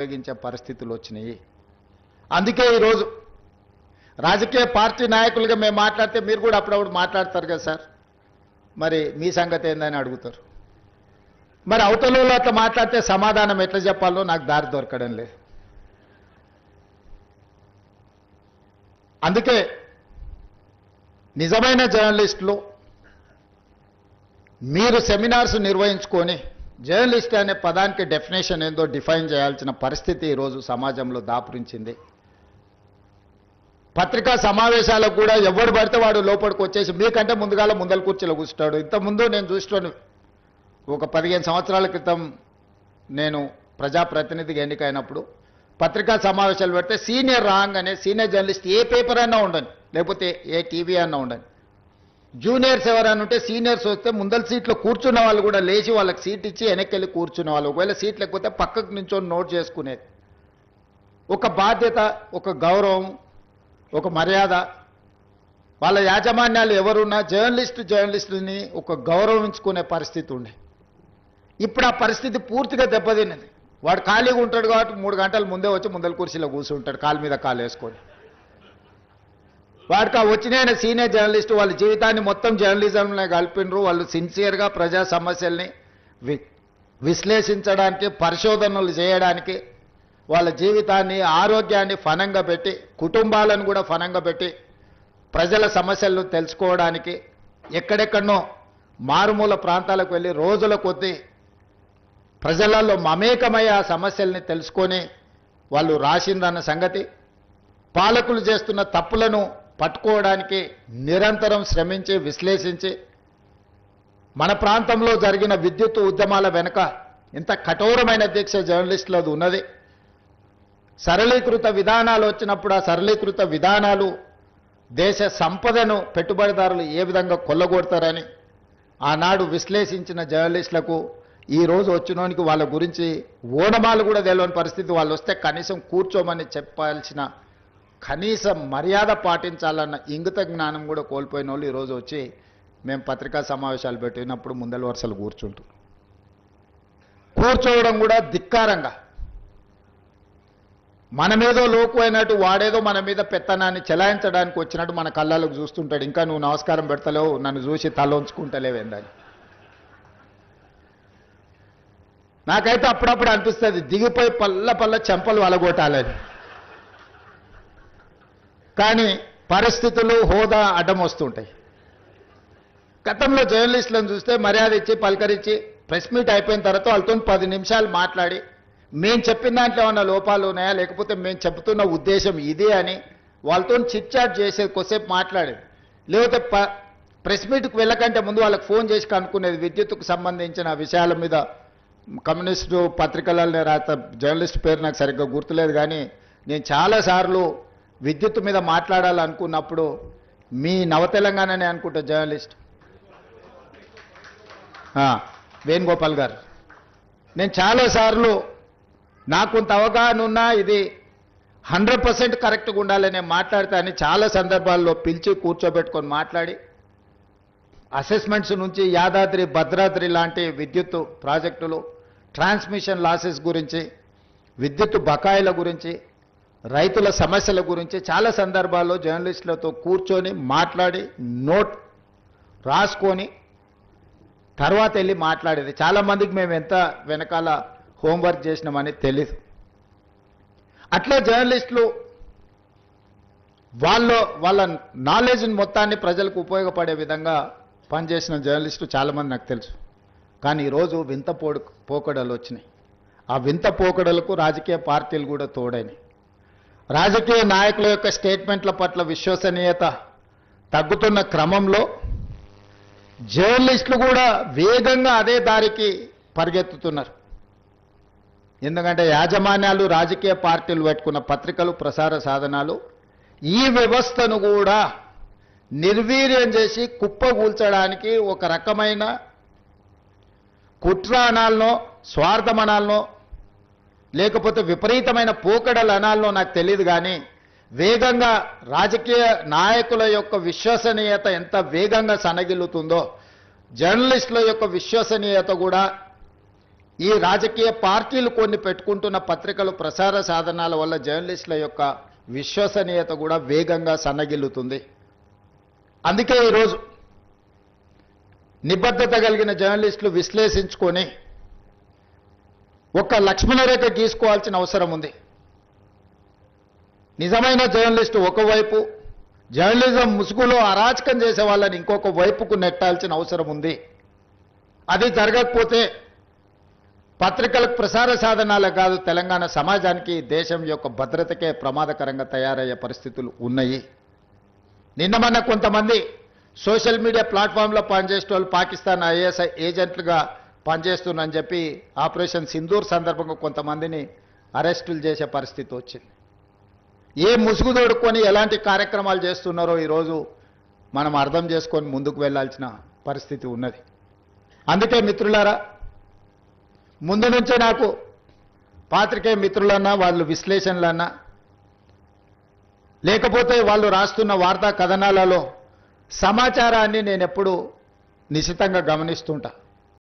ఉపయోగించే పరిస్థితులు వచ్చినాయి. అందుకే ఈరోజు రాజకీయ పార్టీ నాయకులుగా మేము మాట్లాడితే మీరు కూడా అప్పుడప్పుడు మాట్లాడతారు కదా సార్, మరి మీ సంగతి ఏందని అడుగుతారు. మరి అవతలలో అట్లా మాట్లాడితే సమాధానం ఎట్లా చెప్పాలో నాకు దారి దొరకడం లేదు. అందుకే నిజమైన జర్నలిస్టులు మీరు సెమినార్స్ నిర్వహించుకొని జర్నలిస్ట్ అనే పదానికి డెఫినేషన్ ఏందో డిఫైన్ చేయాల్సిన పరిస్థితి ఈరోజు సమాజంలో దాపురించింది. పత్రికా సమావేశాలకు కూడా ఎవడు పడితే వాడు లోపలికి వచ్చేసి మీకంటే ముందుగాల ముందల కుర్చీలో కూర్చుంటాడు. ఇంతకుముందు నేను చూస్తున్నాను, ఒక 15 సంవత్సరాల క్రితం నేను ప్రజాప్రతినిధిగా ఎన్నికైనప్పుడు పత్రికా సమావేశాలు పెడితే సీనియర్ రాగానే సీనియర్ జర్నలిస్ట్ ఏ పేపర్ అన్నా ఉండని, లేకపోతే ఏ టీవీ అన్నా ఉండని, జూనియర్స్ ఎవరైనా ఉంటే సీనియర్స్ వస్తే ముందల సీట్లో కూర్చున్న వాళ్ళు కూడా లేచి వాళ్ళకి సీట్ ఇచ్చి వెనక్కి వెళ్ళి కూర్చునే వాళ్ళు. ఒకవేళ సీట్ లేకపోతే పక్కకు నుంచొని నోట్ చేసుకునేది. ఒక బాధ్యత, ఒక గౌరవం, ఒక మర్యాద. వాళ్ళ యాజమాన్యాలు ఎవరున్నా జర్నలిస్టుని ఒక గౌరవించుకునే పరిస్థితి ఉండే. ఇప్పుడు ఆ పరిస్థితి పూర్తిగా దెబ్బతిన్నది. వాడు ఖాళీగా ఉంటాడు కాబట్టి 3 గంటల ముందే వచ్చి ముందల కుర్చీలో కూర్చుంటాడు, కాలు మీద కాలు వేసుకొని. వాడికి ఆ వచ్చిన సీనియర్ జర్నలిస్టు వాళ్ళ జీవితాన్ని మొత్తం జర్నలిజంలో కలిపినరు. వాళ్ళు సిన్సియర్గా ప్రజా సమస్యల్ని విశ్లేషించడానికి, పరిశోధనలు చేయడానికి, వాళ్ళ జీవితాన్ని, ఆరోగ్యాన్ని ఫనంగా పెట్టి, కుటుంబాలను కూడా ఫనంగా పెట్టి ప్రజల సమస్యలను తెలుసుకోవడానికి ఎక్కడెక్కడనో మారుమూల ప్రాంతాలకు వెళ్ళి రోజుల కొద్దీ ప్రజలలో మమేకమై ఆ సమస్యల్ని తెలుసుకొని వాళ్ళు రాసిందన్న సంగతి, పాలకులు చేస్తున్న తప్పులను పట్టుకోవడానికి నిరంతరం శ్రమించి విశ్లేషించి మన ప్రాంతంలో జరిగిన విద్యుత్ ఉద్యమాల వెనుక ఇంత కఠోరమైన దీక్ష జర్నలిస్టులది ఉన్నది. సరళీకృత విధానాలు వచ్చినప్పుడు ఆ సరళీకృత విధానాలు దేశ సంపదను పెట్టుబడిదారులు ఏ విధంగా కొల్లగొడతారని ఆనాడు విశ్లేషించిన జర్నలిస్టులకు ఈరోజు వచ్చినోనికి వాళ్ళ గురించి ఓనమాలు కూడా తెలియని పరిస్థితి. వాళ్ళు వస్తే కనీసం కూర్చోమని చెప్పాల్సిన కనీస మర్యాద పాటించాలన్న ఇంగిత జ్ఞానం కూడా కోల్పోయిన వాళ్ళు ఈరోజు వచ్చి మేము పత్రికా సమావేశాలు పెట్టినప్పుడు ముందల వరుసలు కూర్చోవడం కూడా ధిక్కారంగా, మన మీదో లోకు అయినట్టు వాడేదో మన మీద పెత్తనాన్ని చెలాయించడానికి వచ్చినట్టు మన కళ్ళకు చూస్తుంటాడు. ఇంకా నువ్వు నమస్కారం పెడతలేవు, నన్ను చూసి తల ఉంచుకుంటలేవేందని. నాకైతే అప్పుడప్పుడు అనిపిస్తుంది దిగిపోయి పల్ల చెంపలు వలగొట్టాలని. కానీ పరిస్థితులు, హోదా అడ్డం వస్తుంటాయి. గతంలో జర్నలిస్టులను చూస్తే మర్యాద ఇచ్చి పలకరించి ప్రెస్ మీట్ అయిపోయిన తర్వాత వాళ్ళతో 10 నిమిషాలు మాట్లాడి మేము చెప్పిన దాంట్లో ఏమన్నా లోపాలు ఉన్నాయా, లేకపోతే మేము చెబుతున్న ఉద్దేశం ఇదే అని వాళ్ళతో చిట్ చాట్ చేసేది, కొద్దిసేపు మాట్లాడేది. లేకపోతే ప్రెస్ మీట్కి వెళ్ళకంటే ముందు వాళ్ళకి ఫోన్ చేసి కనుక్కునేది. విద్యుత్తుకు సంబంధించిన విషయాల మీద కమ్యూనిస్టు పత్రికలలో రాత జర్నలిస్ట్ పేరు నాకు సరిగ్గా గుర్తులేదు, కానీ నేను చాలాసార్లు విద్యుత్ మీద మాట్లాడాలనుకున్నప్పుడు మీ నవ తెలంగాణనే అనుకుంటా జర్నలిస్ట్ వేణుగోపాల్ గారు, నేను చాలాసార్లు నాకు కొంత అవగాహన ఉన్నా ఇది 100% కరెక్ట్గా ఉండాలని మాట్లాడితే అని చాలా సందర్భాల్లో పిలిచి కూర్చోబెట్టుకొని మాట్లాడి అసెస్మెంట్స్ నుంచి యాదాద్రి, భద్రాద్రి లాంటి విద్యుత్ ప్రాజెక్టులు, ట్రాన్స్మిషన్ లాసెస్ గురించి, విద్యుత్ బకాయిల గురించి, రైతుల సమస్యల గురించి చాలా సందర్భాల్లో జర్నలిస్టులతో కూర్చొని మాట్లాడి నోట్ రాసుకొని తర్వాత వెళ్ళి మాట్లాడేది. చాలామందికి మేము ఎంత వెనకాల హోంవర్క్ చేసినామని తెలీదు. అట్లా జర్నలిస్టులు వాళ్ళ నాలెడ్జ్ని మొత్తాన్ని ప్రజలకు ఉపయోగపడే విధంగా పనిచేసిన జర్నలిస్టు చాలామంది నాకు తెలుసు. కానీ ఈరోజు వింత పోకడలు వచ్చినాయి. ఆ వింత పోకడలకు రాజకీయ పార్టీలు కూడా తోడైనాయి. రాజకీయ నాయకుల యొక్క స్టేట్మెంట్ల పట్ల విశ్వసనీయత తగ్గుతున్న క్రమంలో జర్నలిస్టులు కూడా వేగంగా అదే దారికి పరిగెత్తుతున్నారు. ఎందుకంటే యాజమాన్యాలు, రాజకీయ పార్టీలు పెట్టుకున్న పత్రికలు, ప్రసార సాధనాలు ఈ వ్యవస్థను కూడా నిర్వీర్యం చేసి కుప్పగూల్చడానికి ఒక రకమైన కుట్ర అనాలనో, స్వార్థం అనాలనో, లేకపోతే విపరీతమైన పోకడలు అనాలనో నాకు తెలియదు, కానీ వేగంగా రాజకీయ నాయకుల యొక్క విశ్వసనీయత ఎంత వేగంగా సనగిల్లుతుందో జర్నలిస్టుల యొక్క విశ్వసనీయత కూడా ఈ రాజకీయ పార్టీలు కొన్ని పెట్టుకుంటున్న పత్రికలు ప్రసార సాధనాల వల్ల జర్నలిస్టుల యొక్క విశ్వసనీయత కూడా వేగంగా సన్నగిల్లుతుంది. అందుకే ఈరోజు నిబద్ధత కలిగిన జర్నలిస్టులు విశ్లేషించుకొని ఒక లక్ష్మణరేఖ గీసుకోవాల్సిన అవసరం ఉంది. నిజమైన జర్నలిస్టు ఒకవైపు, జర్నలిజం ముసుగులో అరాచకం చేసే వాళ్ళని ఇంకొక వైపుకు నెట్టాల్సిన అవసరం ఉంది. అది జరగకపోతే పత్రికలకు ప్రసార సాధనాలే కాదు, తెలంగాణ సమాజానికి, దేశం యొక్క భద్రతకే ప్రమాదకరంగా తయారయ్యే పరిస్థితులు ఉన్నాయి. నిన్న మొన్న కొంతమంది సోషల్ మీడియా ప్లాట్ఫామ్లో పనిచేసే వాళ్ళు పాకిస్తాన్ ఐఎస్ఐ ఏజెంట్లుగా పనిచేస్తున్నారని చెప్పి ఆపరేషన్ సింధూర్ సందర్భంగా కొంతమందిని అరెస్టులు చేసే పరిస్థితి వచ్చింది. ఏ ముసుగు తోడుకొని ఎలాంటి కార్యక్రమాలు చేస్తున్నారో ఈరోజు మనం అర్థం చేసుకొని ముందుకు వెళ్ళాల్సిన పరిస్థితి ఉన్నది. అందుకే మిత్రులారా, ముందు నుంచే నాకు పాత్రికేయ మిత్రులన్నా, వాళ్ళు విశ్లేషణలన్నా, లేకపోతే వాళ్ళు రాస్తున్న వార్తా కథనాలలో సమాచారాన్ని నేను ఎప్పుడూ నిశితంగా గమనిస్తుంటా.